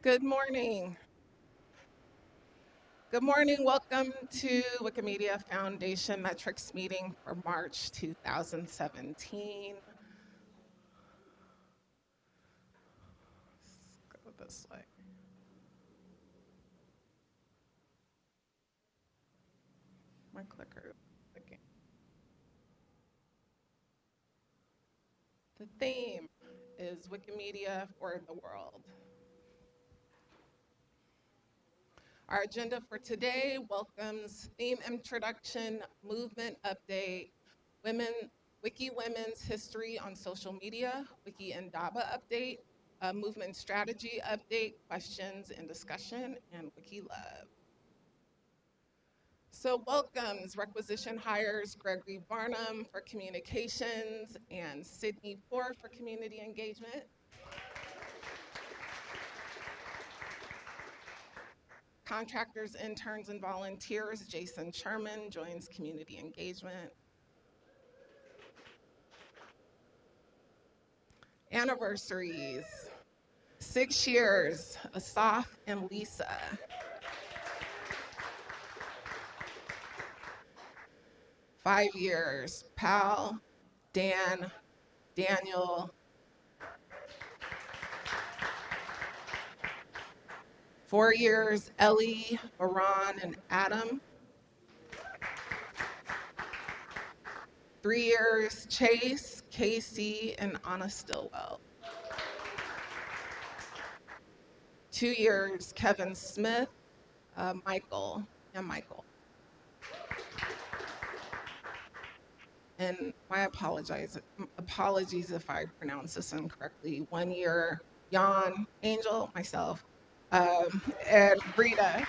Good morning. Good morning. Welcome to Wikimedia Foundation Metrics meeting for March 2017. Let's go this way. My clicker is clicking. The theme is Wikimedia for the world. Our agenda for today welcomes theme introduction, movement update, women, Wiki Women's history on social media, Wiki Indaba update, movement strategy update, questions and discussion, and Wiki Love. So welcomes requisition hires Gregory Barnum for communications and Sydney Poor for community engagement. Contractors, interns, and volunteers, Jason Sherman joins community engagement. Anniversaries, 6 years, Asaf and Lisa. 5 years, Pal, Dan, Daniel. 4 years, Ellie, Baran, and Adam. 3 years, Chase, Casey, and Anna Stillwell. 2 years, Kevin Smith, Michael, and Michael. And my apologies if I pronounce this incorrectly. 1 year, Jan, Angel, myself, and Rita.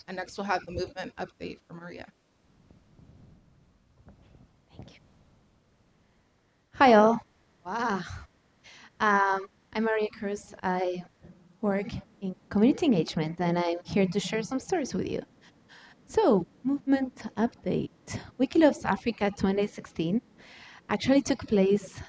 And next we'll have the movement update for Maria. Thank you. Hi all. Wow. I'm Maria Cruz. I work in community engagement and I'm here to share some stories with you. So, movement update. Wiki Loves Africa 2016 actually took place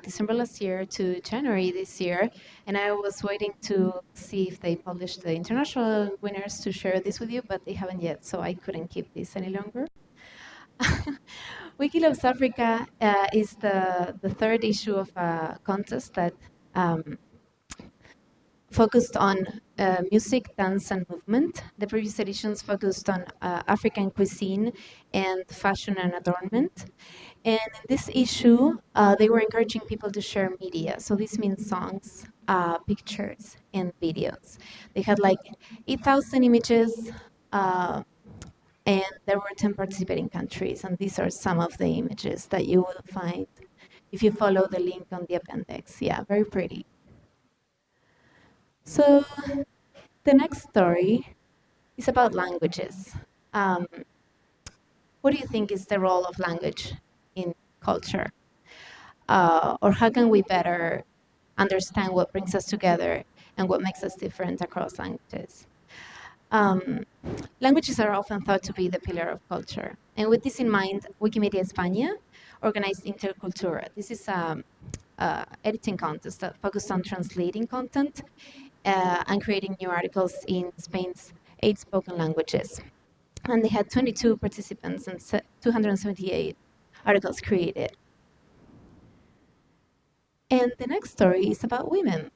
December last year to January this year, and I was waiting to see if they published the international winners to share this with you, but they haven't yet, so I couldn't keep this any longer. Wiki Loves Africa is the third issue of a contest that focused on music, dance, and movement. The previous editions focused on African cuisine and fashion and adornment. And in this issue, they were encouraging people to share media. So this means songs, pictures, and videos. They had like 8,000 images, and there were 10 participating countries. And these are some of the images that you will find if you follow the link on the appendix. Yeah, very pretty. So the next story is about languages. What do you think is the role of language in culture? Or how can we better understand what brings us together and what makes us different across languages? Languages are often thought to be the pillar of culture. And with this in mind, Wikimedia España organized Intercultura. This is an editing contest that focused on translating content and creating new articles in Spain's 8 spoken languages. And they had 22 participants and 278 articles created. And the next story is about women.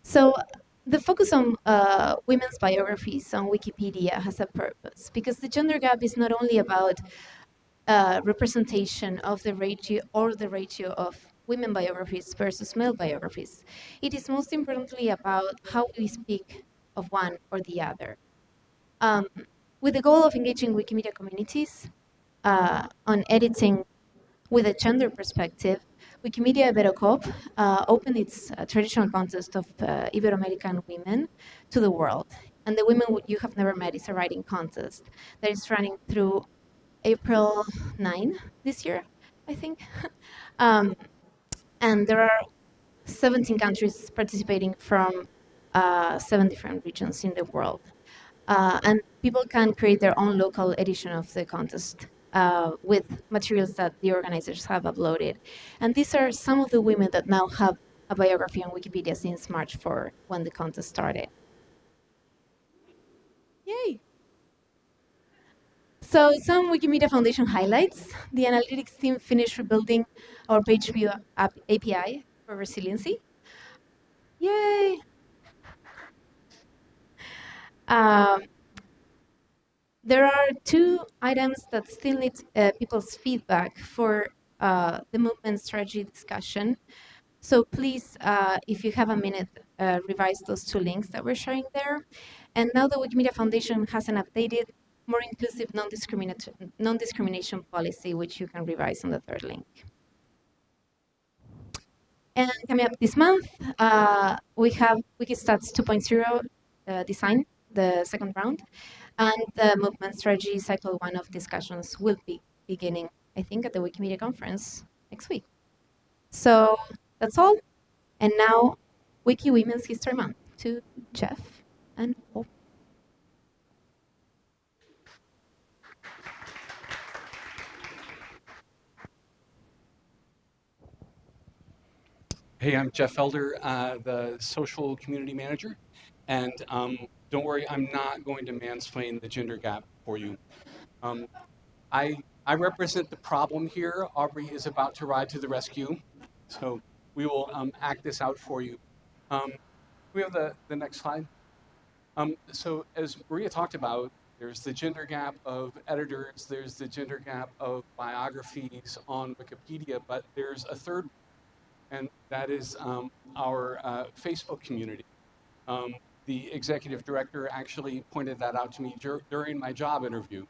So the focus on women's biographies on Wikipedia has a purpose, because the gender gap is not only about representation of the ratio of women biographies versus male biographies. It is most importantly about how we speak of one or the other. With the goal of engaging Wikimedia communities on editing with a gender perspective, Wikimedia Iberocop opened its traditional contest of Ibero-American women to the world. And the Women You Have Never Met is a writing contest that is running through April 9 this year, I think. And there are 17 countries participating from 7 different regions in the world. And people can create their own local edition of the contest with materials that the organizers have uploaded. And these are some of the women that now have a biography on Wikipedia since March 4, when the contest started. Yay! So some Wikimedia Foundation highlights. The analytics team finished rebuilding our page view API for resiliency. Yay! Um, there are two items that still need people's feedback for the movement strategy discussion. So please, if you have a minute, revise those two links that we're sharing there. And now the Wikimedia Foundation has an updated, more inclusive non-discrimination policy, which you can revise on the third link. And coming up this month, we have Wikistats 2.0 design, the second round, and the movement strategy cycle 1 of discussions will be beginning, I think, at the Wikimedia conference next week. So that's all. And now, Wiki Women's History Month to Jeff and Hope. Hey, I'm Jeff Elder, the social community manager. And don't worry, I'm not going to mansplain the gender gap for you. Um, I represent the problem here. Aubrey is about to ride to the rescue. So we will act this out for you. We have the next slide. So as Maria talked about, there's the gender gap of editors, there's the gender gap of biographies on Wikipedia, but there's a third, and that is our Facebook community. The executive director actually pointed that out to me during my job interview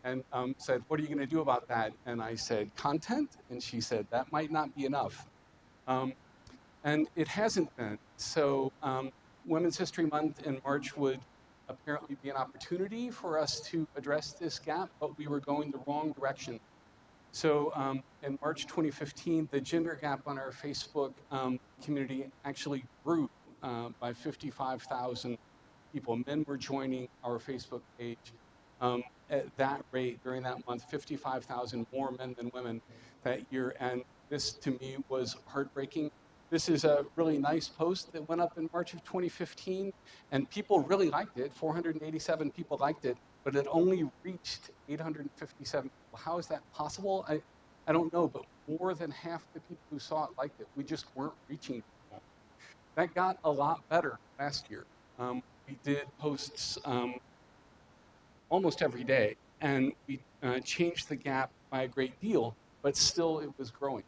and said, what are you going to do about that? And I said, content? And she said, that might not be enough. And it hasn't been. So Women's History Month in March would apparently be an opportunity for us to address this gap, but we were going the wrong direction. So in March 2015, the gender gap on our Facebook community actually grew by 55,000 people. Men were joining our Facebook page at that rate during that month, 55,000 more men than women that year. And this to me was heartbreaking. This is a really nice post that went up in March of 2015, and people really liked it. 487 people liked it, but it only reached 857 people. How is that possible? I don't know, but more than half the people who saw it liked it. We just weren't reaching people. That got a lot better last year. We did posts almost every day, and we changed the gap by a great deal, but still it was growing.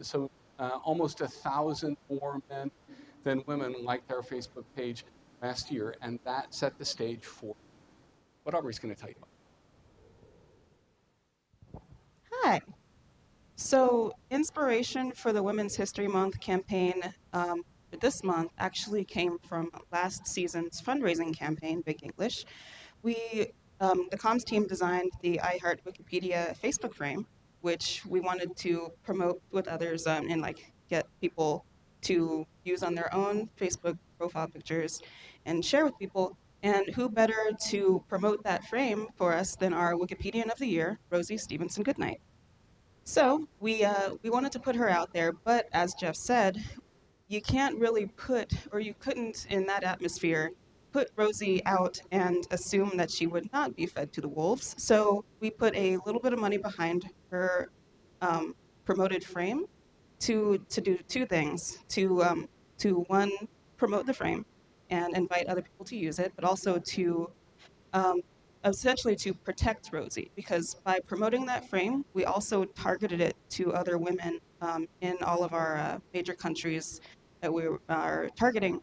So almost 1,000 more men than women liked our Facebook page last year, and that set the stage for what Aubrey's going to tell you about. Hi. So inspiration for the Women's History Month campaign this month actually came from last season's fundraising campaign, Big English. The comms team designed the I Heart Wikipedia Facebook frame, which we wanted to promote with others and get people to use on their own Facebook profile pictures and share with people. And who better to promote that frame for us than our Wikipedian of the Year, Rosie Stevenson Goodnight. So we wanted to put her out there, but as Jeff said, you can't really you couldn't in that atmosphere put Rosie out and assume that she would not be fed to the wolves. So we put a little bit of money behind her promoted frame to do two things: to one, promote the frame and invite other people to use it, but also to essentially to protect Rosie, because by promoting that frame, we also targeted it to other women in all of our major countries that we are targeting.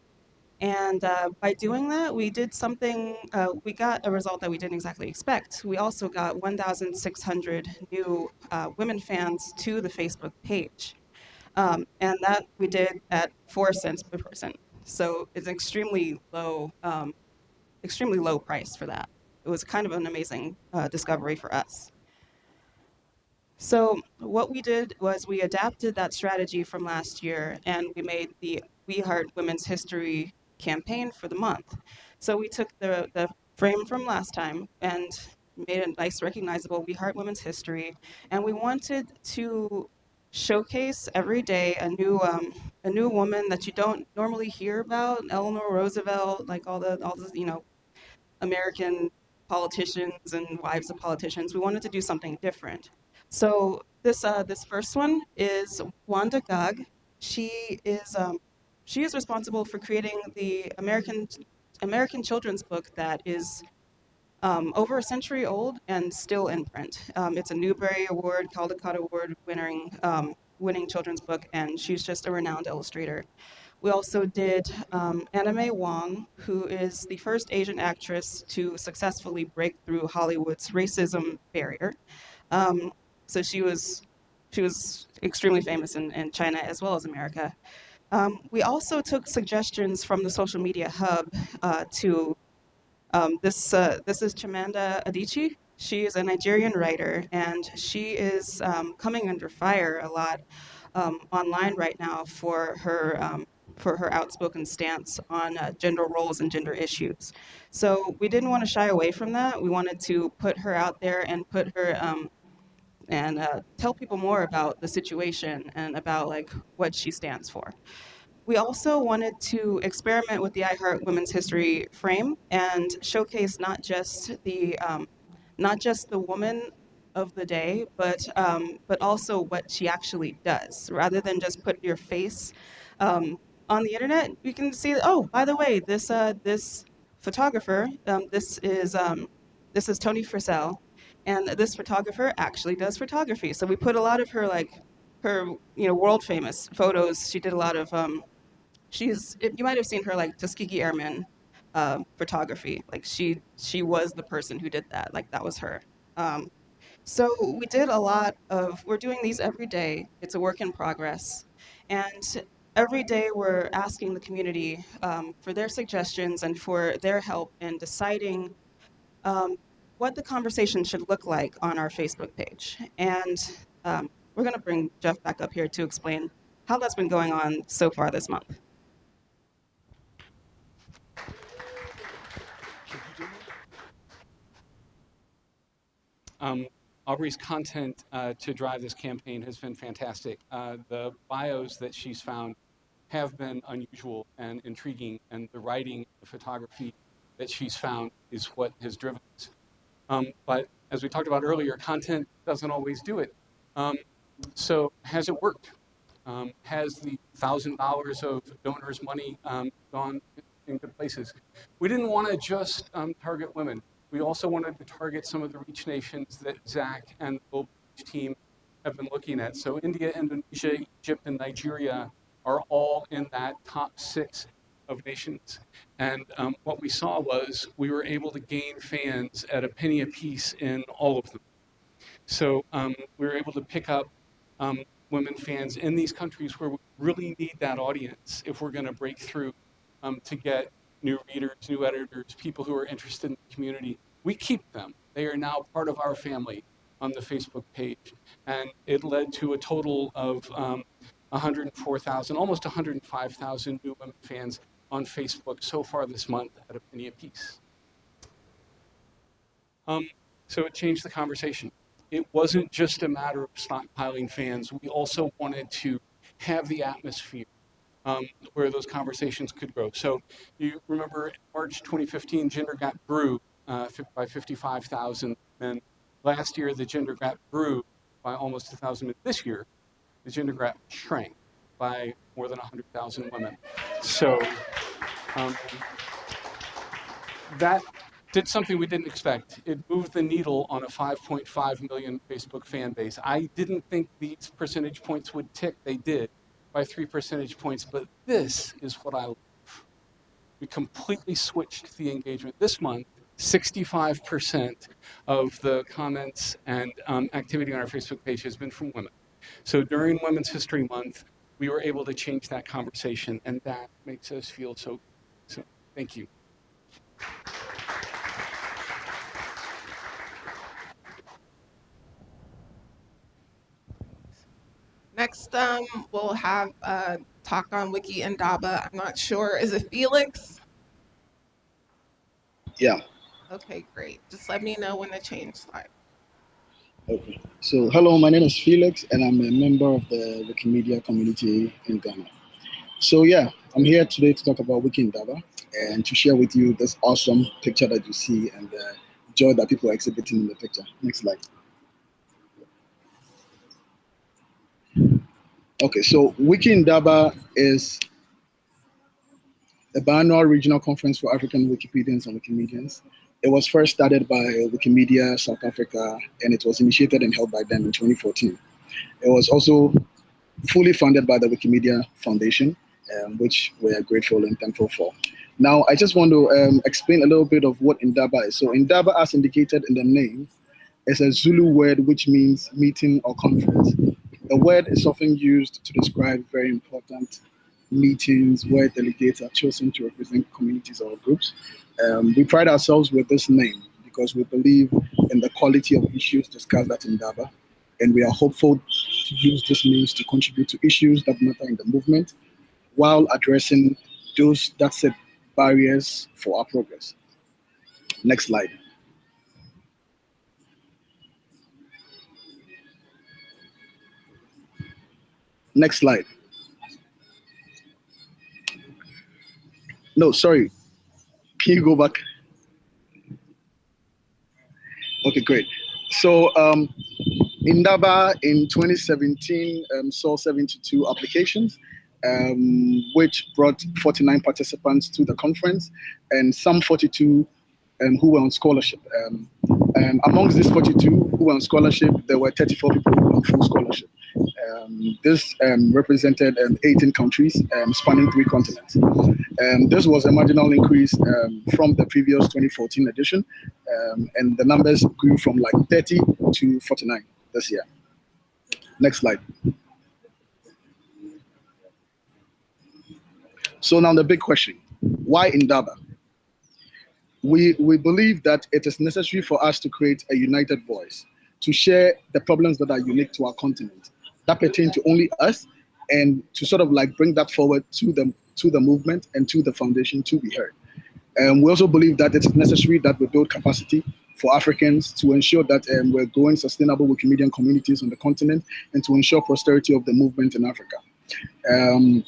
And by doing that, we did something, we got a result that we didn't exactly expect. We also got 1,600 new women fans to the Facebook page. And that we did at 4 cents per person. So it's extremely low price for that. It was kind of an amazing discovery for us. So what we did was we adapted that strategy from last year, and we made the We Heart Women's History campaign for the month. So we took the frame from last time and made it nice, recognizable. We Heart Women's History, and we wanted to showcase every day a new woman that you don't normally hear about. Eleanor Roosevelt, like all the American politicians and wives of politicians. We wanted to do something different. So this first one is Wanda Gag. She is she is responsible for creating the American children's book that is over a century old and still in print. It's a Newbery Award, Caldecott Award winning children's book, and she's just a renowned illustrator. We also did Anna May Wong, who is the first Asian actress to successfully break through Hollywood's racism barrier. Um, so she was extremely famous in China as well as America. We also took suggestions from the social media hub to this is Chimamanda Adichie. She is a Nigerian writer, and she is coming under fire a lot online right now for her outspoken stance on gender roles and gender issues. So we didn't want to shy away from that. We wanted to put her out there and put her and tell people more about the situation and about like what she stands for. We also wanted to experiment with the I Heart Women's History frame and showcase not just the woman of the day, but also what she actually does. Rather than just put your face on the internet, you can see. Oh, by the way, this photographer, this is Tony Frisell, and this photographer actually does photography. So we put a lot of her her world famous photos. She did a lot of you might have seen her like Tuskegee Airmen photography. Like she was the person who did that. Like that was her. Um, so we did a lot of. We're doing these every day. It's a work in progress, and every day we're asking the community for their suggestions and for their help in deciding um, what the conversation should look like on our Facebook page. And we're going to bring Jeff back up here to explain how that's been going on so far this month. Aubrey's content to drive this campaign has been fantastic. The bios that she's found have been unusual and intriguing, and the writing, the photography that she's found is what has driven us. But as we talked about earlier, content doesn't always do it. So has it worked? Has the $1,000 of donors' money gone in good places? We didn't want to just target women. We also wanted to target some of the reach nations that Zach and the Global Reach team have been looking at. So India, Indonesia, Egypt, and Nigeria are all in that top 6 of nations. And what we saw was we were able to gain fans at a penny a piece in all of them. So we were able to pick up women fans in these countries where we really need that audience if we're going to break through to get new readers, new editors, people who are interested in the community. We keep them. They are now part of our family on the Facebook page. And it led to a total of 104,000, almost 105,000 new women fans on Facebook so far this month at a penny apiece. So it changed the conversation. It wasn't just a matter of stockpiling fans. We also wanted to have the atmosphere where those conversations could grow. So you remember March 2015, gender gap grew by 55,000 men. Last year, the gender gap grew by almost 1,000 men. This year, the gender gap shrank by more than 100,000 women. So that did something we didn't expect. It moved the needle on a 5.5 million Facebook fan base. I didn't think these percentage points would tick. They did by 3 percentage points, but this is what I love. We completely switched the engagement. This month, 65% of the comments and activity on our Facebook page has been from women. So during Women's History Month, we were able to change that conversation, and that makes us feel so good. So thank you. Next, we'll have a talk on Wiki and Daba. I'm not sure. Is it Felix? Yeah. Okay, great. Just let me know when to change slide. Okay. So, hello, my name is Felix, and I'm a member of the Wikimedia community in Ghana. So, yeah, I'm here today to talk about Wiki Indaba and to share with you this awesome picture that you see and the joy that people are exhibiting in the picture. Next slide. Okay, so Wiki Indaba is the biannual regional conference for African Wikipedians and Wikimedians. It was first started by Wikimedia South Africa, and it was initiated and held by them in 2014. It was also fully funded by the Wikimedia Foundation, which we are grateful and thankful for. Now, I just want to explain a little bit of what Indaba is. So, Indaba, as indicated in the name, is a Zulu word which means meeting or conference. The word is often used to describe very important meetings where delegates are chosen to represent communities or groups. We pride ourselves with this name because we believe in the quality of issues discussed at Indaba, and we are hopeful to use this means to contribute to issues that matter in the movement while addressing those that set barriers for our progress. Next slide. Next slide. No, sorry. Can you go back? Okay, great. So Indaba in 2017 saw 72 applications, which brought 49 participants to the conference and some 42 who were on scholarship. Amongst these 42 who were on scholarship, there were 34 people who were on full scholarship. This represented 18 countries spanning 3 continents. This was a marginal increase from the previous 2014 edition, and the numbers grew from like 30 to 49 this year. Next slide. So now the big question, why Indaba? We believe that it is necessary for us to create a united voice, to share the problems that are unique to our continent, that pertain to only us, and to sort of like bring that forward to the movement and to the foundation to be heard. We also believe that it's necessary that we build capacity for Africans to ensure that we're growing sustainable Wikimedian communities on the continent and to ensure prosperity of the movement in Africa. Um,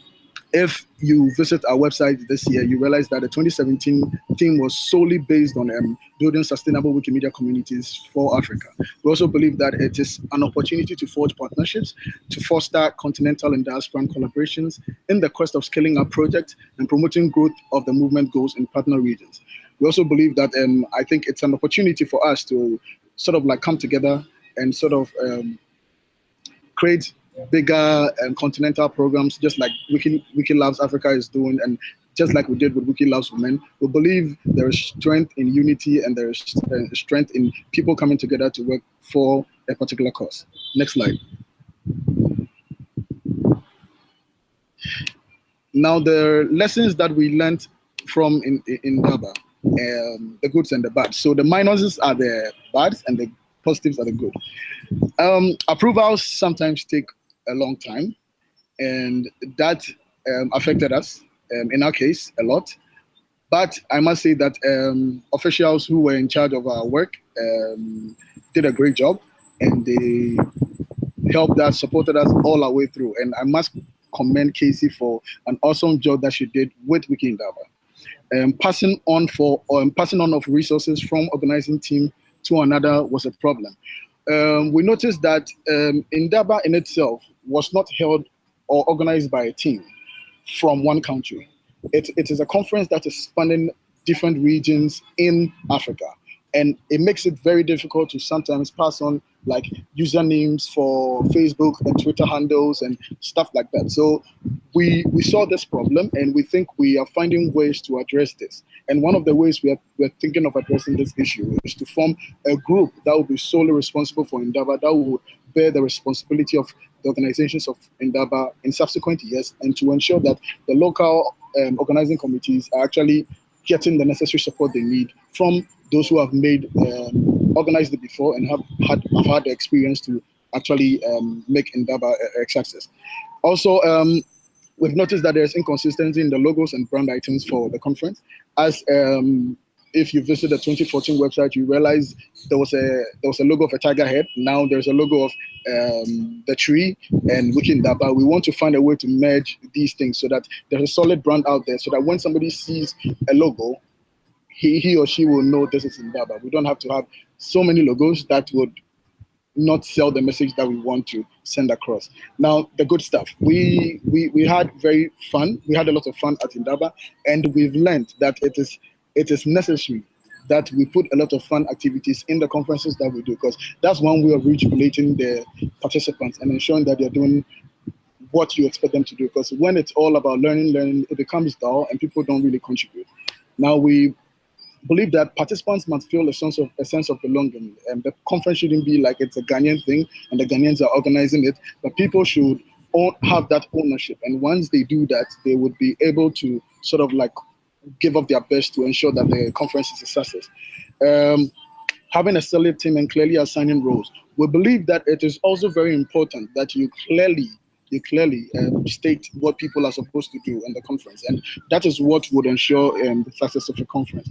if you visit our website this year, you realize that the 2017 theme was solely based on building sustainable Wikimedia communities for Africa. We also believe that it is an opportunity to forge partnerships, to foster continental and diasporan collaborations in the quest of scaling up projects and promoting growth of the movement goals in partner regions. We also believe that I think it's an opportunity for us to sort of like come together and sort of create bigger continental programs, just like Wiki Loves Africa is doing, and just like we did with Wiki Loves Women. We believe there is strength in unity and there is strength in people coming together to work for a particular cause. Next slide. Now, the lessons that we learned from in Daba, the goods and the bad. So the minuses are the bad and the positives are the good. Approvals sometimes take a long time, and that affected us, in our case, a lot. But I must say that officials who were in charge of our work did a great job, and they helped us, supported us all our way through. And I must commend Casey for an awesome job that she did with Wiki Indaba. Passing on of resources from organizing team to another was a problem. We noticed that Indaba in itself was not held or organized by a team from one country. It is a conference that is spanning different regions in Africa. And it makes it very difficult to sometimes pass on like usernames for Facebook and Twitter handles and stuff like that. So we saw this problem and we think we are finding ways to address this. And one of the ways we're thinking of addressing this issue is to form a group that will be solely responsible for Indaba, that will bear the responsibility of the organizations of Indaba in subsequent years, and to ensure that the local organizing committees are actually getting the necessary support they need from those who have organized it before and have had the experience to actually make Indaba a success. Also, we've noticed that there's inconsistency in the logos and brand items for the conference, as if you visit the 2014 website, you realize there was a logo of a tiger head. Now there's a logo of the tree and Wikindaba. We want to find a way to merge these things so that there's a solid brand out there, so that when somebody sees a logo, he or she will know this is Indaba. We don't have to have so many logos that would not sell the message that we want to send across. Now, the good stuff. We had very fun. We had a lot of fun at Indaba, and we've learned that it is necessary that we put a lot of fun activities in the conferences that we do, because that's one way of rejuvenating the participants and ensuring that they're doing what you expect them to do. Because when it's all about learning, it becomes dull and people don't really contribute. Now we believe that participants must feel a sense of belonging, and the conference shouldn't be like it's a Ghanaian thing and the Ghanaians are organizing it, but people should have that ownership. And once they do that, they would be able to sort of like give up their best to ensure that the conference is a success. Um, Having a solid team and clearly assigning roles. We believe that it is also very important that you clearly state what people are supposed to do in the conference, and that is what would ensure the success of the conference.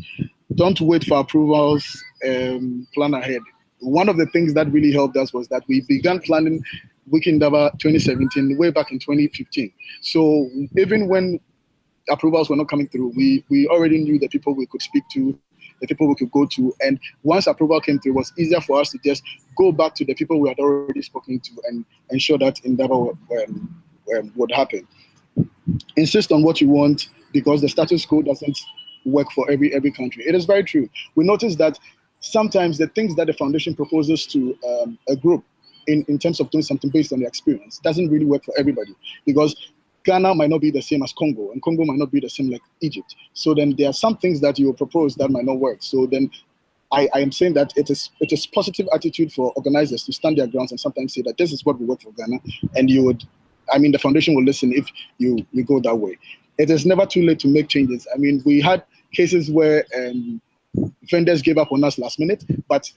Don't wait for approvals. Plan ahead. One of the things that really helped us was that we began planning Wikindaba 2017 way back in 2015. So even when approvals were not coming through, we already knew the people we could speak to, the people we could go to, and once approval came through, it was easier for us to just go back to the people we had already spoken to and ensure that endeavor would happen. Insist on what you want, because the status quo doesn't work for every country. It is very true. We notice that sometimes the things that the foundation proposes to a group in terms of doing something based on their experience doesn't really work for everybody, because Ghana might not be the same as Congo, and Congo might not be the same like Egypt. So then there are some things that you propose that might not work. So then I am saying that it is positive attitude for organizers to stand their grounds and sometimes say that this is what will work for Ghana, and the foundation will listen if you go that way. It is never too late to make changes. We had cases where vendors gave up on us last minute, but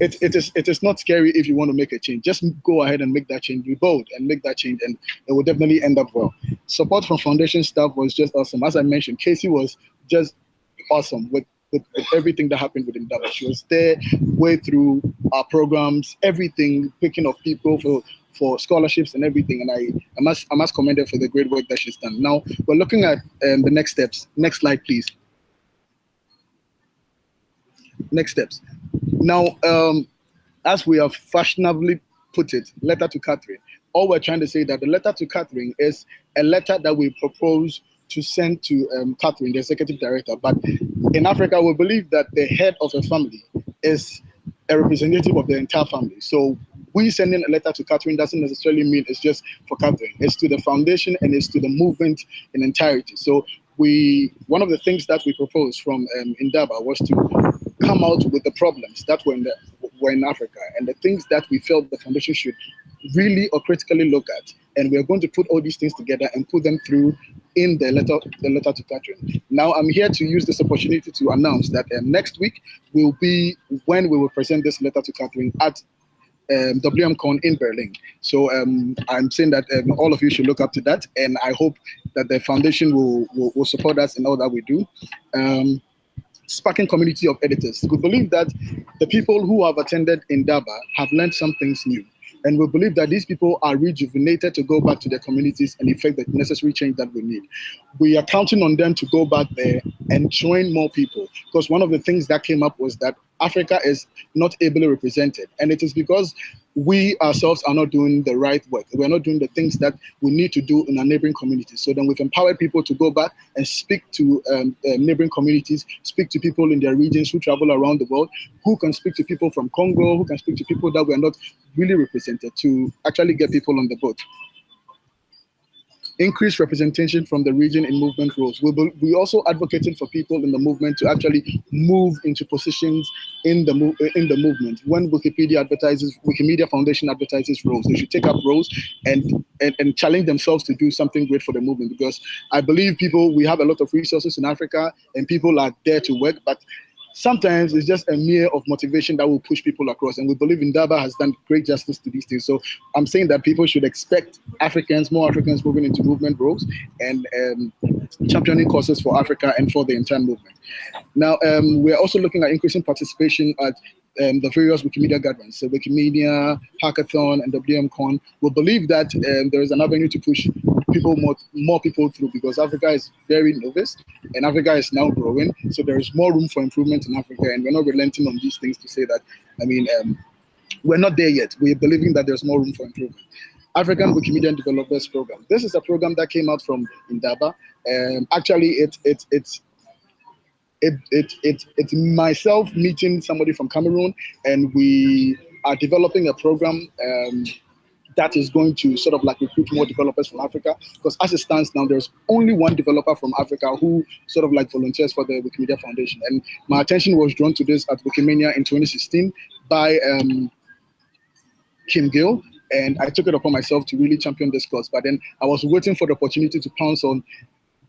it is not scary if you want to make a change. Just go ahead and make that change. Be bold and make that change, and it will definitely end up well. Support from foundation staff was just awesome. As I mentioned, Casey was just awesome with everything that happened within Indaba. She was there way through our programs, everything, picking up people for scholarships and everything. And I must commend her for the great work that she's done. Now we're looking at the next steps. Next slide, please. Next steps. Now, as we have fashionably put it, letter to Catherine. All we're trying to say that the letter to Catherine is a letter that we propose to send to Catherine, the executive director. But in Africa, we believe that the head of a family is a representative of the entire family. So we sending a letter to Catherine doesn't necessarily mean it's just for Catherine. It's to the foundation and it's to the movement in entirety. So one of the things that we proposed from Indaba was to come out with the problems that were in Africa and the things that we felt the foundation should really or critically look at. And we are going to put all these things together and put them through in the letter to Catherine. Now, I'm here to use this opportunity to announce that next week will be when we will present this letter to Catherine at WMCon in Berlin. So I'm saying that all of you should look up to that, and I hope that the foundation will support us in all that we do. Sparking community of editors. We believe that the people who have attended Indaba have learned some things new. And we believe that these people are rejuvenated to go back to their communities and effect the necessary change that we need. We are counting on them to go back there and join more people, because one of the things that came up was that Africa is not ably represented. And it is because we ourselves are not doing the right work. We're not doing the things that we need to do in our neighboring communities. So then we've empowered people to go back and speak to neighboring communities, speak to people in their regions who travel around the world, who can speak to people from Congo, who can speak to people that were not really represented, to actually get people on the boat. Increased representation from the region in movement roles. We also advocating for people in the movement to actually move into positions in the movement. When Wikimedia Foundation advertises roles, they should take up roles and challenge themselves to do something great for the movement. Because I believe we have a lot of resources in Africa and people are there to work, but sometimes it's just a mere of motivation that will push people across. And we believe Indaba has done great justice to these things. So I'm saying that people should expect more Africans moving into movement roles and championing causes for Africa and for the entire movement. Now, we're also looking at increasing participation at the various Wikimedia gatherings, so Wikimedia, Hackathon, and WMCon. We believe that there is an avenue to push more people through, because Africa is very novice and Africa is now growing. So there is more room for improvement in Africa, and we're not relenting on these things to say that, we're not there yet. We're believing that there's more room for improvement. African Wikimedia Developers Program. This is a program that came out from Indaba. Actually, it's myself meeting somebody from Cameroon, and we are developing a program that is going to sort of like recruit more developers from Africa. Because as it stands now, there's only one developer from Africa who sort of like volunteers for the Wikimedia Foundation. And my attention was drawn to this at Wikimania in 2016 by Kim Gill, and I took it upon myself to really champion this cause. But then I was waiting for the opportunity to pounce on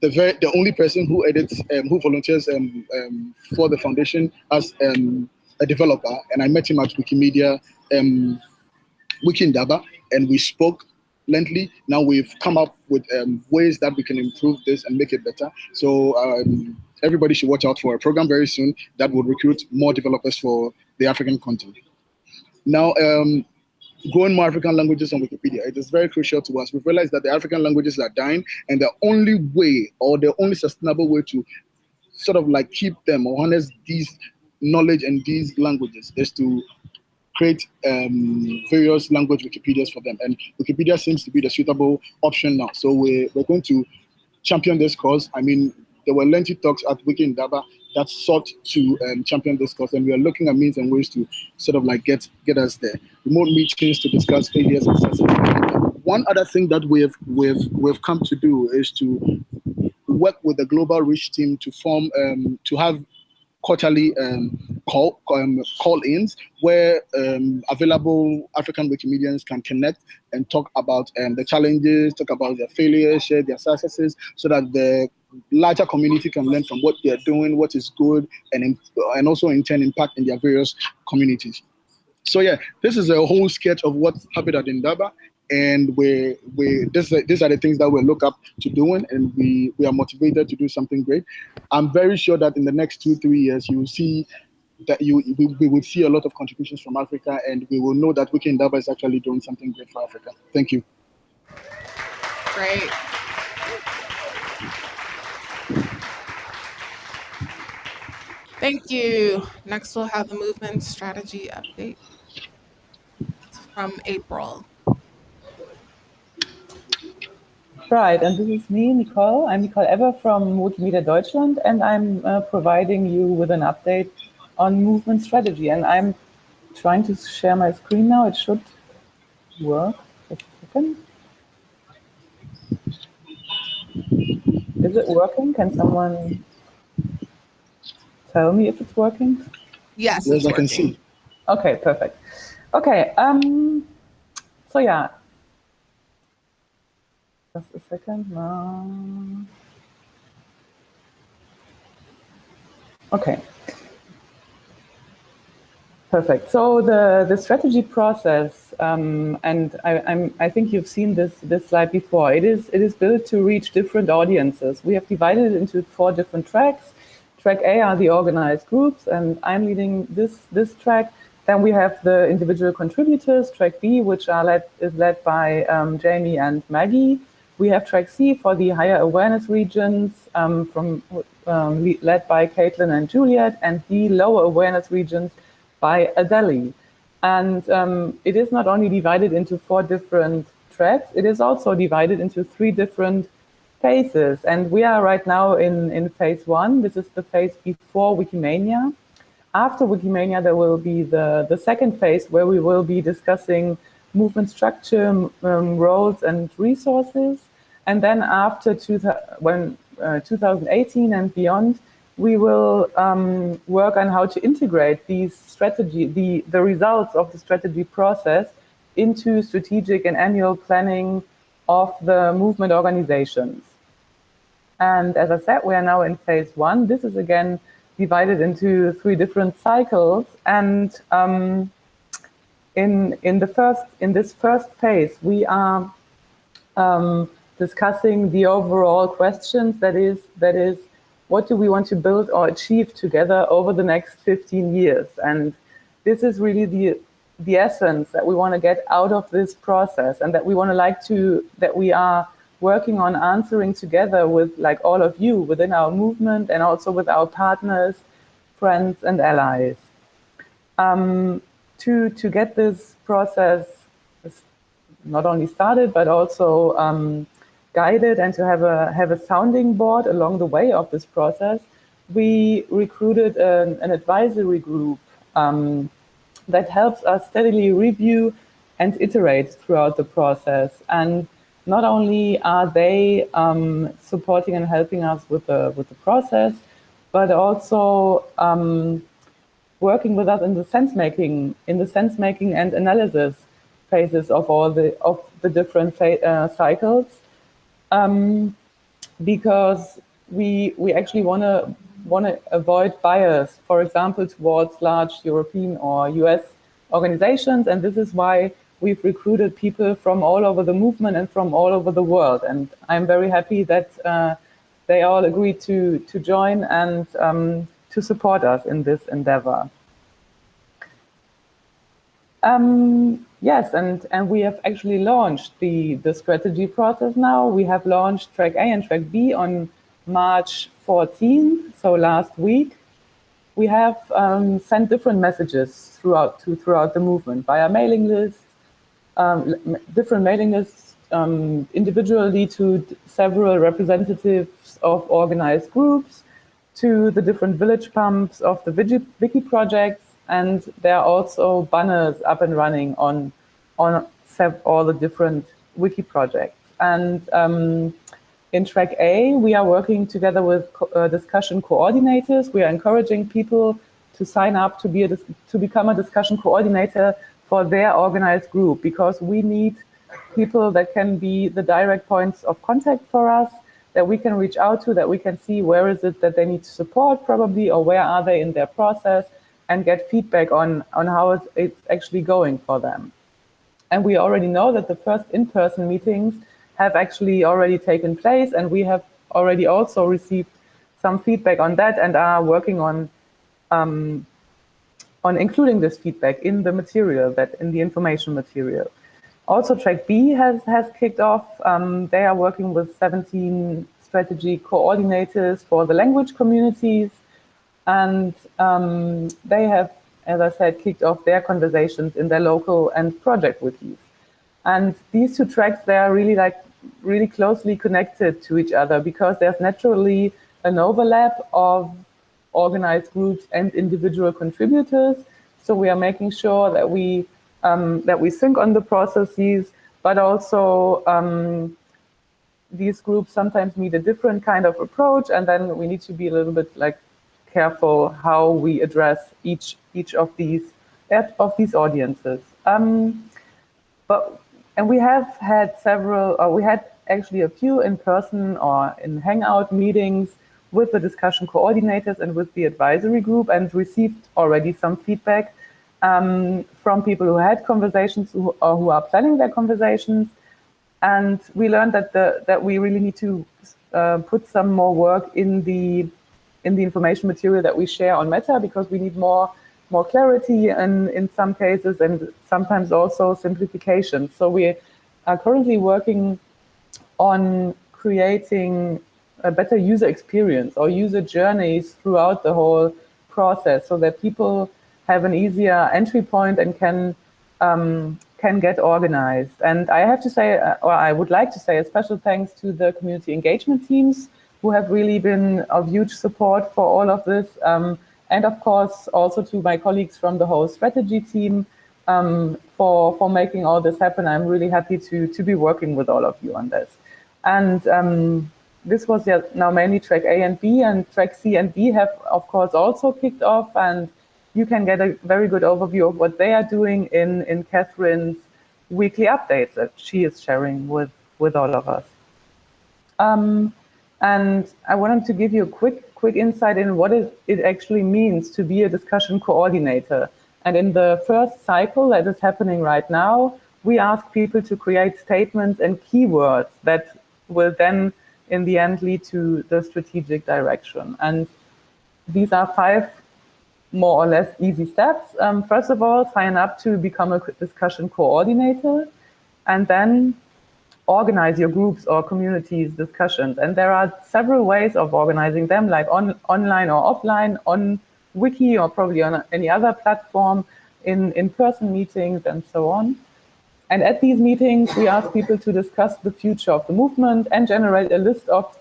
the only person who edits, who volunteers for the foundation as a developer, and I met him at Wikimedia, Wiki Indaba, and we spoke lengthily. Now we've come up with ways that we can improve this and make it better. So everybody should watch out for a program very soon that will recruit more developers for the African continent. Now, growing more African languages on Wikipedia. It is very crucial to us. We've realized that the African languages are dying, and the only way, or the only sustainable way to sort of like keep them or harness these knowledge and these languages is to create various language Wikipedias for them. And Wikipedia seems to be the suitable option now. So we're going to champion this cause. There were lengthy talks at Wiki Indaba that sought to champion this cause, and we are looking at means and ways to sort of like get us there. Remote meetings to discuss failures and successes. One other thing that we've come to do is to work with the Global Reach team to form to have quarterly call-ins where available African Wikimedians can connect and talk about the challenges, talk about their failures, share their successes, so that the larger community can learn from what they're doing, what is good, and also in turn impact in their various communities. So yeah, this is a whole sketch of what happened at Indaba, and these are the things that we look up to doing, and we are motivated to do something great. I'm very sure that in the next 2-3 years, you will see that we will see a lot of contributions from Africa, and we will know that Wiki Indaba is actually doing something great for Africa. Thank you. Great. Thank you. Next, we'll have the movement strategy update from April. Right, and this is me, Nicole. I'm Nicole Ever from Wikimedia Deutschland, and I'm providing you with an update on movement strategy. And I'm trying to share my screen now. It should work. Just a second. Is it working? Can someone tell me if it's working? Yes, I can see. Okay, perfect. Okay, so yeah. Just a second. Okay. Perfect. So the strategy process, and I think you've seen this slide before. It is built to reach different audiences. We have divided it into 4 different tracks. Track A are the organized groups, and I'm leading this track. Then we have the individual contributors. Track B, which is led by Jamie and Maggie. We have track C for the higher awareness regions, led by Caitlin and Juliet, and the lower awareness regions by Adele. And it is not only divided into 4 different tracks, it is also divided into 3 different phases. And we are right now in phase 1. This is the phase before Wikimania. After Wikimania, there will be the second phase where we will be discussing movement structure, roles, and resources. And then after 2018 and beyond, we will work on how to integrate these the results of the strategy process into strategic and annual planning of the movement organizations. And as I said, we are now in phase 1. This is again divided into 3 different cycles. And in this first phase, we are discussing the overall questions, that is, what do we want to build or achieve together over the next 15 years? And this is really the essence that we want to get out of this process, and that we want to that we are working on answering together with, like, all of you within our movement, and also with our partners, friends, and allies. To get this process not only started, but also guided, and to have a sounding board along the way of this process, we recruited an advisory group that helps us steadily review and iterate throughout the process. And not only are they supporting and helping us with the process, but also working with us in the sense making and analysis phases of all the different cycles, because we actually want to avoid bias, for example, towards large European or US organizations, and this is why we've recruited people from all over the movement and from all over the world. And I'm very happy that they all agreed to join and to support us in this endeavor. Yes, and we have actually launched the strategy process now. We have launched track A and track B on March 14th, so last week. We have sent different messages throughout the movement via mailing lists, different mailing lists individually to several representatives of organized groups, to the different village pumps of the Wiki projects, and there are also banners up and running on all the different Wiki projects. And in track A, we are working together with discussion coordinators. We are encouraging people to sign up to become a discussion coordinator for their organized group, because we need people that can be the direct points of contact for us, that we can reach out to, that we can see where is it that they need support probably, or where are they in their process, and get feedback on how it's actually going for them. And we already know that the first in-person meetings have actually already taken place, and we have already also received some feedback on that, and are working on including this feedback in the material, in the information material. Also, track B has kicked off. They are working with 17 strategy coordinators for the language communities, and they have, as I said, kicked off their conversations in their local and project wikis. And these two tracks, they are really closely connected to each other, because there's naturally an overlap of organized groups and individual contributors. So we are making sure that we sync on the processes, but also these groups sometimes need a different kind of approach, and then we need to be a little bit careful how we address each of these audiences. And we have had we had actually a few in-person or in Hangout meetings with the discussion coordinators and with the advisory group, and received already some feedback from people who had conversations or who are planning their conversations. And we learned that we really need to put some more work in the information material that we share on Meta, because we need more clarity in some cases, and sometimes also simplification. So we are currently working on creating a better user experience or user journeys throughout the whole process, so that people have an easier entry point and can get organized. And I have to say, or I would like to say, a special thanks to the community engagement teams, who have really been of huge support for all of this. And of course, also to my colleagues from the whole strategy team for making all this happen. I'm really happy to be working with all of you on this. And this was now mainly track A and B, and track C and D have, of course, also kicked off. And you can get a very good overview of what they are doing in Catherine's weekly updates that she is sharing with all of us. And I wanted to give you a quick insight in what it actually means to be a discussion coordinator. And in the first cycle that is happening right now, we ask people to create statements and keywords that will then in the end lead to the strategic direction. And these are 5 more or less easy steps. First of all, sign up to become a discussion coordinator, and then organize your groups or communities discussions. And there are several ways of organizing them, like online or offline, on Wiki or probably on any other platform, in-person meetings and so on. And at these meetings, we ask people to discuss the future of the movement and generate a list of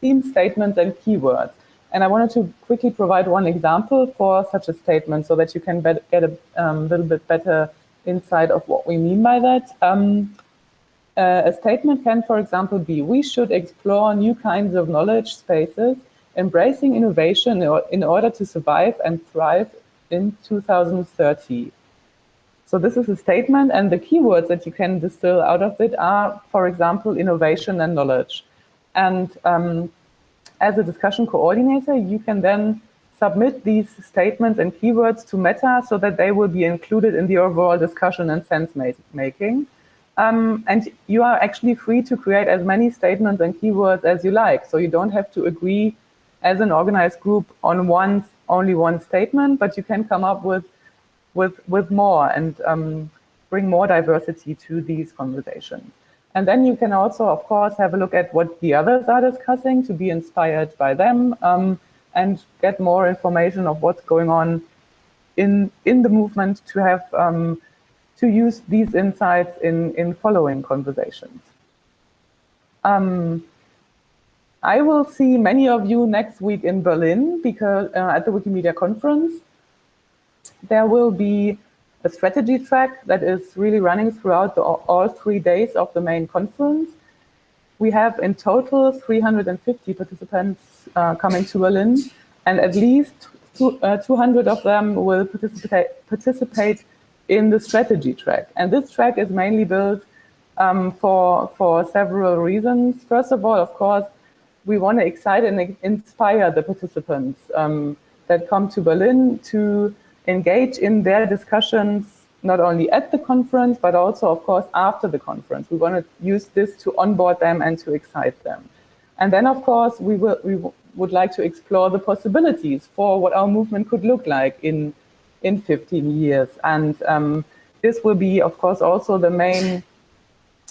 theme statements and keywords. And I wanted to quickly provide one example for such a statement so that you can get a little bit better insight of what we mean by that. A statement can, for example, be, we should explore new kinds of knowledge spaces, embracing innovation in order to survive and thrive in 2030. So this is a statement, and the keywords that you can distill out of it are, for example, innovation and knowledge. And as a discussion coordinator, you can then submit these statements and keywords to Meta so that they will be included in the overall discussion and sense making. And you are actually free to create as many statements and keywords as you like. So you don't have to agree as an organized group on only one statement, but you can come up with more and bring more diversity to these conversations. And then you can also, of course, have a look at what the others are discussing to be inspired by them and get more information of what's going on in the movement to have to use these insights in following conversations. I will see many of you next week in Berlin because at the Wikimedia conference. There will be a strategy track that is really running throughout all 3 days of the main conference. We have in total 350 participants coming to Berlin, and at least 200 of them will participate in the strategy track. And this track is mainly built for several reasons. First of all, of course, we want to excite and inspire the participants that come to Berlin to engage in their discussions, not only at the conference, but also, of course, after the conference. We want to use this to onboard them and to excite them. And then, of course, we would like to explore the possibilities for what our movement could look like in 15 years. And this will be, of course, also the main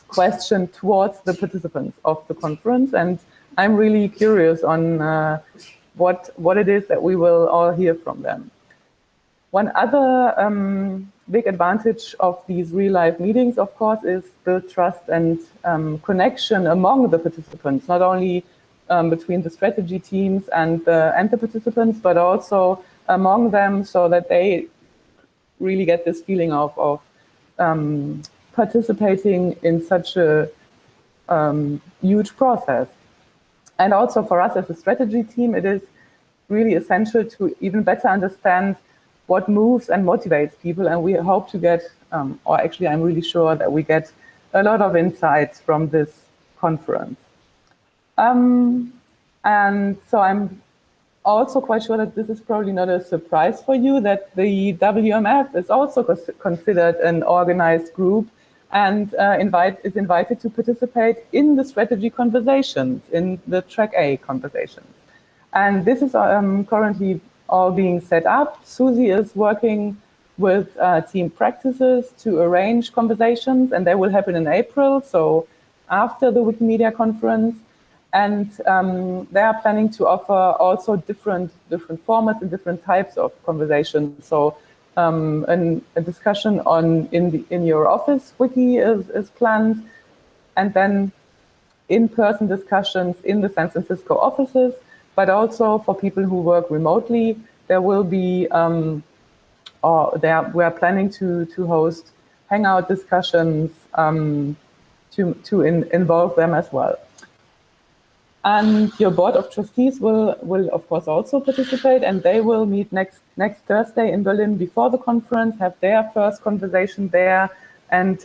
question towards the participants of the conference. And I'm really curious on what it is that we will all hear from them. One other big advantage of these real-life meetings, of course, is the trust and connection among the participants, not only between the strategy teams and the participants, but also among them, so that they really get this feeling of participating in such a huge process. And also for us as a strategy team, it is really essential to even better understand what moves and motivates people. And we hope to get, or actually I'm really sure that we get a lot of insights from this conference. And so I'm also quite sure that this is probably not a surprise for you, that the WMF is also considered an organized group and is invited to participate in the strategy conversations, in the Track A conversations. And this is currently all being set up. Susie is working with team practices to arrange conversations, and they will happen in April, so after the Wikimedia conference. And they are planning to offer also different formats and different types of conversations. So a discussion on in your office wiki is planned, and then in-person discussions in the San Francisco offices, but also for people who work remotely, there will be, we are planning to host hangout discussions to involve them as well. And your board of trustees will of course also participate, and they will meet next Thursday in Berlin before the conference, have their first conversation there, and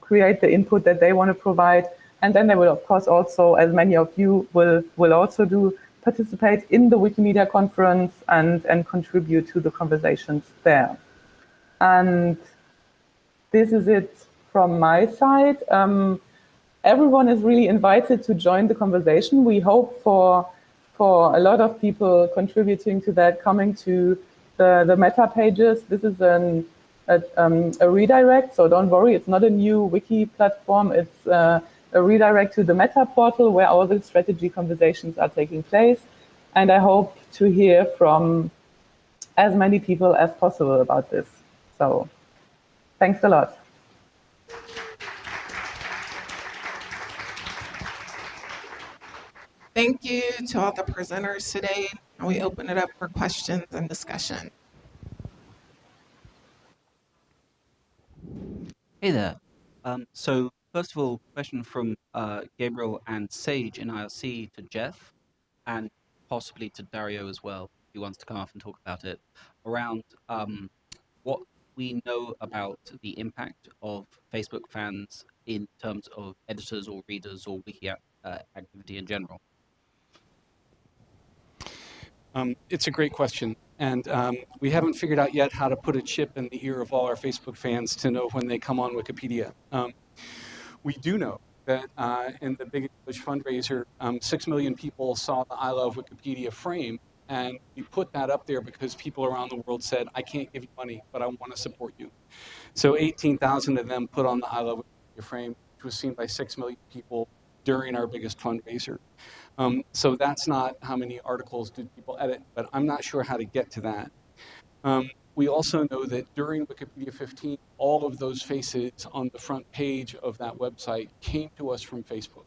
create the input that they want to provide. And then they will, of course, also, as many of you will also do, participate in the Wikimedia conference and contribute to the conversations there. And this is it from my side. everyone is really invited to join the conversation. We hope for a lot of people contributing to that, coming to the meta pages. This is a redirect, so don't worry, it's not a new wiki platform. It's a redirect to the meta portal where all the strategy conversations are taking place. And I hope to hear from as many people as possible about this. So thanks a lot. Thank you to all the presenters today. And we open it up for questions and discussion. Hey there. So first of all, question from Gabriel and Sage in IRC to Jeff, and possibly to Dario as well, if he wants to come up and talk about it, around what we know about the impact of Facebook fans in terms of editors or readers or wiki activity in general. It's a great question. And we haven't figured out yet how to put a chip in the ear of all our Facebook fans to know when they come on Wikipedia. We do know that in the Big English fundraiser, 6 million people saw the I Love Wikipedia frame, and we put that up there because people around the world said, I can't give you money, but I want to support you. So 18,000 of them put on the I Love Wikipedia frame, which was seen by 6 million people during our biggest fundraiser. So that's not how many articles did people edit, but I'm not sure how to get to that. We also know that during Wikipedia 15, all of those faces on the front page of that website came to us from Facebook.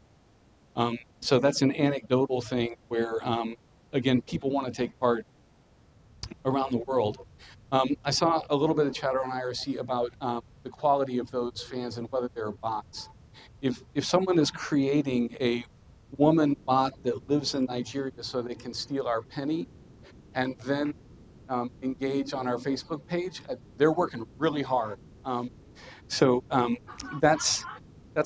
So that's an anecdotal thing where, again, people want to take part around the world. I saw a little bit of chatter on IRC about the quality of those fans and whether they're bots. If someone is creating a woman bot that lives in Nigeria so they can steal our penny and then engage on our Facebook page, they're working really hard. So that's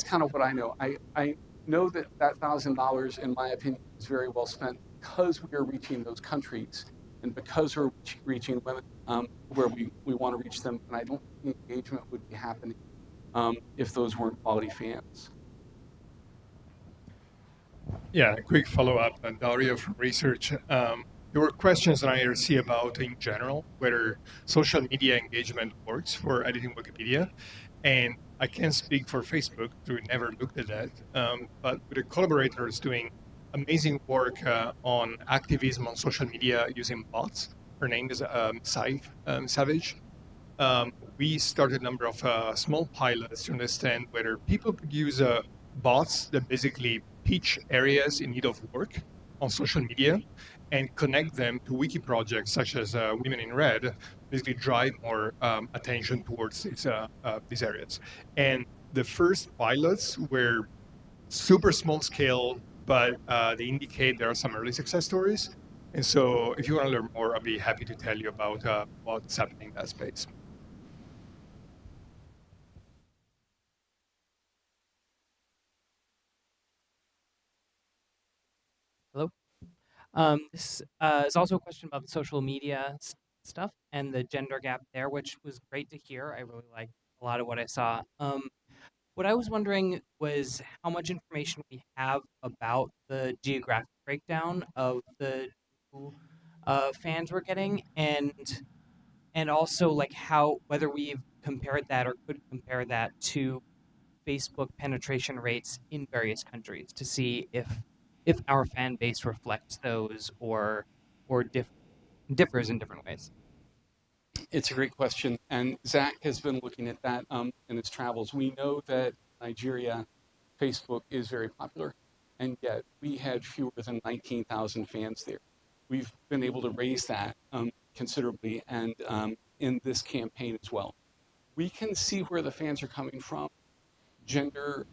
kind of what I know. I know that $1,000, in my opinion, is very well spent because we are reaching those countries and because we're reaching women where we want to reach them. And I don't think the engagement would be happening if those weren't quality fans. Yeah, a quick follow-up, Dario from research. There were questions on IRC about, in general, whether social media engagement works for editing Wikipedia. And I can't speak for Facebook, we never looked at that. But with the collaborators doing amazing work on activism on social media using bots, her name is Savage. We started a number of small pilots to understand whether people could use bots that basically pitch areas in need of work on social media and connect them to wiki projects such as Women in Red, basically drive more attention towards these areas. And the first pilots were super small scale, but they indicate there are some early success stories. And so if you want to learn more, I'll be happy to tell you about what's happening in that space. Hello. This is also a question about the social media stuff and the gender gap there, which was great to hear. I really liked a lot of what I saw. What I was wondering was how much information we have about the geographic breakdown of the fans we're getting, and also like how whether we've compared that or could compare that to Facebook penetration rates in various countries to see if our fan base reflects those or differs in different ways. It's a great question, and Zach has been looking at that in his travels. We know that Nigeria, Facebook is very popular, and yet we had fewer than 19,000 fans there. We've been able to raise that considerably, and in this campaign as well. We can see where the fans are coming from, gender,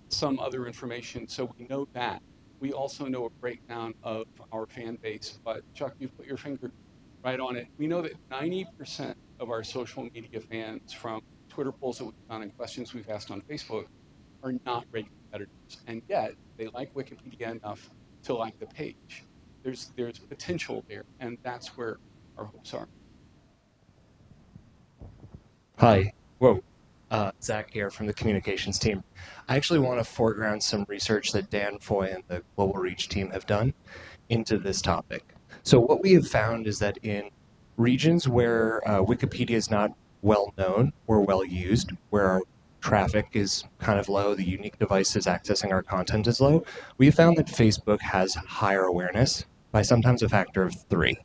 some other information, so we know that. We also know a breakdown of our fan base, but Chuck, you've put your finger right on it. We know that 90% of our social media fans, from Twitter polls that we've done and questions we've asked on Facebook, are not regular editors, and yet they like Wikipedia enough to like the page. There's potential there, and that's where our hopes are. Hi. Whoa. Zach here from the communications team. I actually want to foreground some research that Dan Foy and the Global Reach team have done into this topic. So what we have found is that in regions where Wikipedia is not well known or well used, where our traffic is kind of low, the unique devices accessing our content is low, we have found that Facebook has higher awareness by sometimes a factor of 3.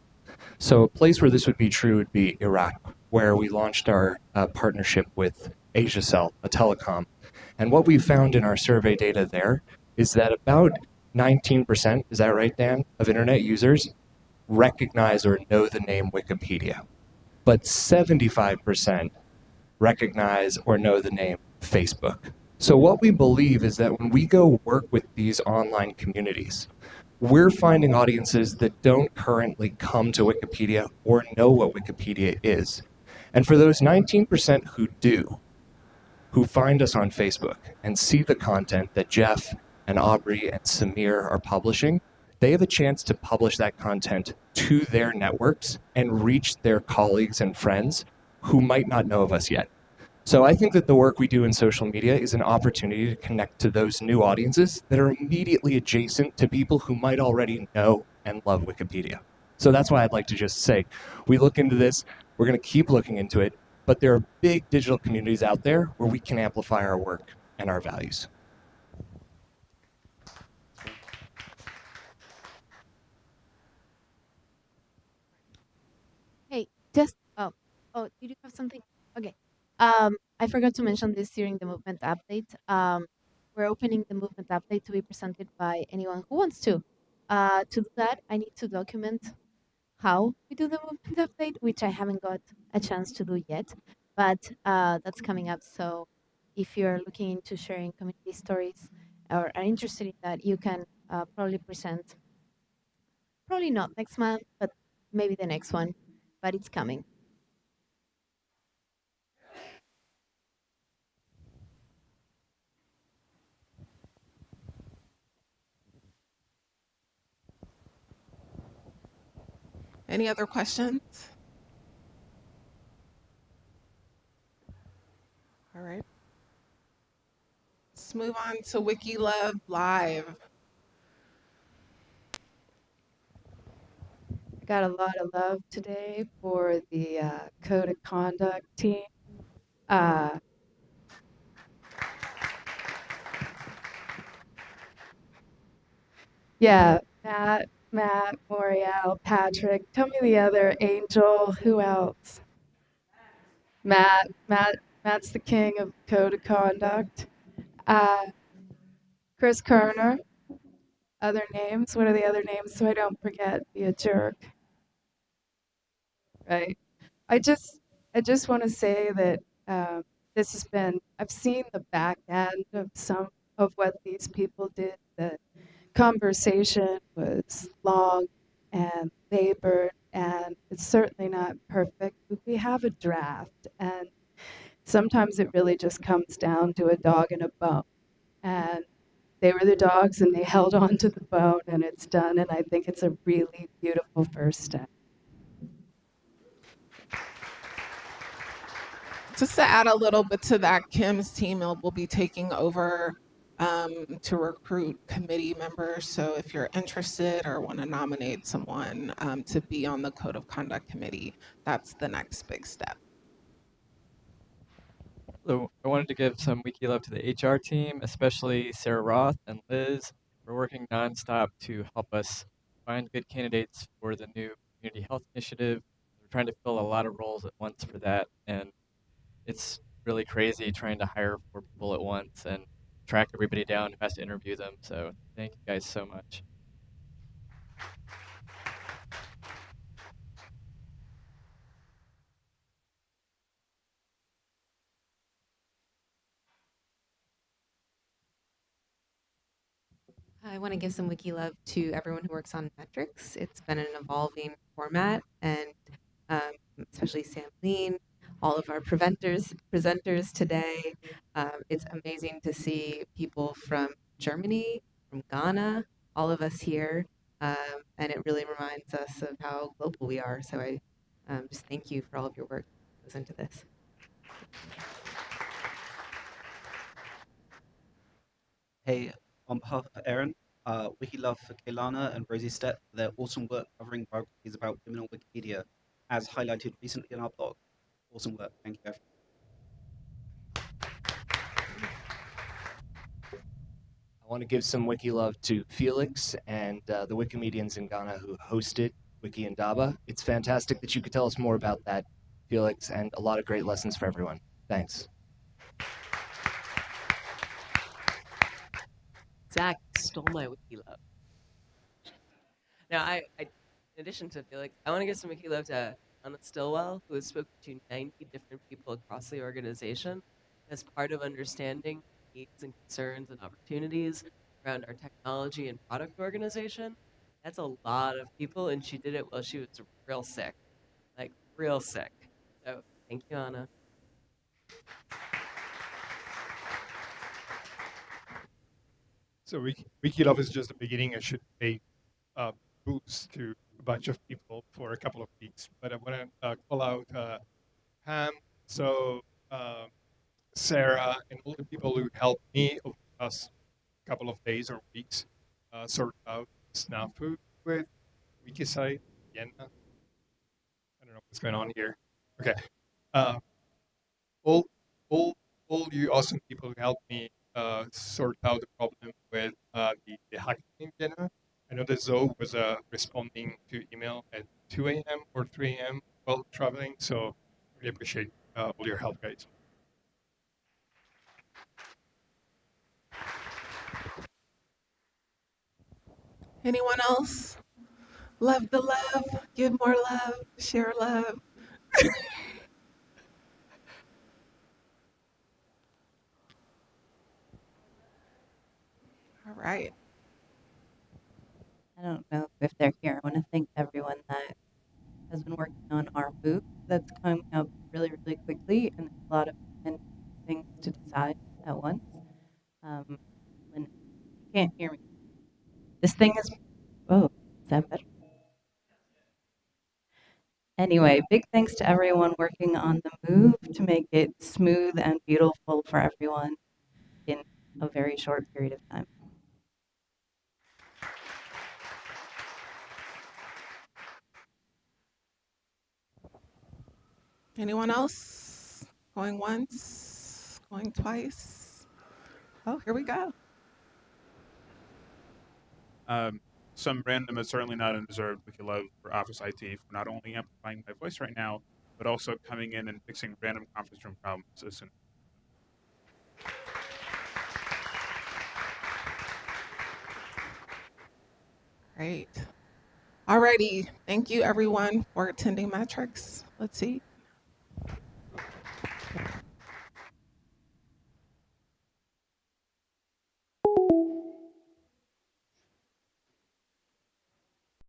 So a place where this would be true would be Iraq, where we launched our partnership with AsiaCell, a telecom. And what we found in our survey data there is that about 19%, is that right, Dan, of internet users recognize or know the name Wikipedia. But 75% recognize or know the name Facebook. So what we believe is that when we go work with these online communities, we're finding audiences that don't currently come to Wikipedia or know what Wikipedia is. And for those 19% who do, who find us on Facebook and see the content that Jeff and Aubrey and Samir are publishing, they have a chance to publish that content to their networks and reach their colleagues and friends who might not know of us yet. So I think that the work we do in social media is an opportunity to connect to those new audiences that are immediately adjacent to people who might already know and love Wikipedia. So that's why I'd like to just say, we look into this, we're going to keep looking into it, but there are big digital communities out there where we can amplify our work and our values. Hey, just did you have something? Okay. I forgot to mention this during the movement update. We're opening the movement update to be presented by anyone who wants to. To do that, I need to document how we do the movement update, which I haven't got a chance to do yet, but that's coming up. So if you're looking into sharing community stories or are interested in that, you can probably present, probably not next month, but maybe the next one, but it's coming. Any other questions? All right. Let's move on to WikiLove Live. I got a lot of love today for the code of conduct team. Uh, yeah, Matt, Moriel, Patrick. Tell me the other Angel. Who else? Matt's the king of code of conduct. Uh, Chris Kerner. Other names. What are the other names so I don't forget? Be a jerk. Right. I just I just want to say that this has been I've seen the back end of some of what these people did. The conversation was long and labored, and it's certainly not perfect, but we have a draft, and sometimes it really just comes down to a dog and a bone. And they were the dogs and they held on to the bone and it's done, and I think it's a really beautiful first step. Just to add a little bit to that, Kim's team will be taking over to recruit committee members. So if you're interested or want to nominate someone to be on the Code of Conduct Committee, that's the next big step. So I wanted to give some wiki love to the HR team, especially Sarah Roth and Liz. We're working nonstop to help us find good candidates for the new community health initiative. We're trying to fill a lot of roles at once for that, and it's really crazy trying to hire 4 people at once and track everybody down who has to interview them. So thank you guys so much. I want to give some wiki love to everyone who works on metrics. It's been an evolving format, and especially Sam Lean, all of our presenters today. It's amazing to see people from Germany, from Ghana, all of us here, and it really reminds us of how global we are. So I just thank you for all of your work that goes into this. Hey, on behalf of Erin, Wiki Love for Kailana and Rosie Stepp for their awesome work covering biographies about women on Wikipedia, as highlighted recently in our blog. Awesome work. Thank you, everyone. I want to give some wiki love to Felix and the Wikimedians in Ghana who hosted Wiki Indaba. It's fantastic that you could tell us more about that, Felix, and a lot of great lessons for everyone. Thanks. Zach stole my wiki love. Now, in addition to Felix, I want to give some wiki love to Anna Stillwell, who has spoken to 90 different people across the organization as part of understanding needs and concerns and opportunities around our technology and product organization. That's a lot of people, and she did it while she was real sick, like real sick. So thank you, Anna. So Wikilove is just the beginning. I should pay boost to a bunch of people for a couple of weeks. But I want to call out Pam, so Sarah, and all the people who helped me over the past couple of days or weeks sort out snafu with Wikisite, Vienna. I don't know what's going on here. Okay. Uh, all, all, all you awesome people who helped me sort out the problem with the hacking in Vienna. I know that Zoe was responding to email at 2 a.m. or 3 a.m. while traveling, so really appreciate all your help, guys. Anyone else? Love the love, give more love, share love. All right. I don't know if they're here. I want to thank everyone that has been working on our MOOC that's coming up really, really quickly, and a lot of things to decide at once. When you can't hear me, this thing is, oh, is that better? Anyway, big thanks to everyone working on the move to make it smooth and beautiful for everyone in a very short period of time. Anyone else? Going once, going twice. Oh, here we go. Some random and certainly not undeserved wiki love for Office IT for not only amplifying my voice right now, but also coming in and fixing random conference room problems as soon. Great. Alrighty. Thank you everyone for attending Metrics. Let's see.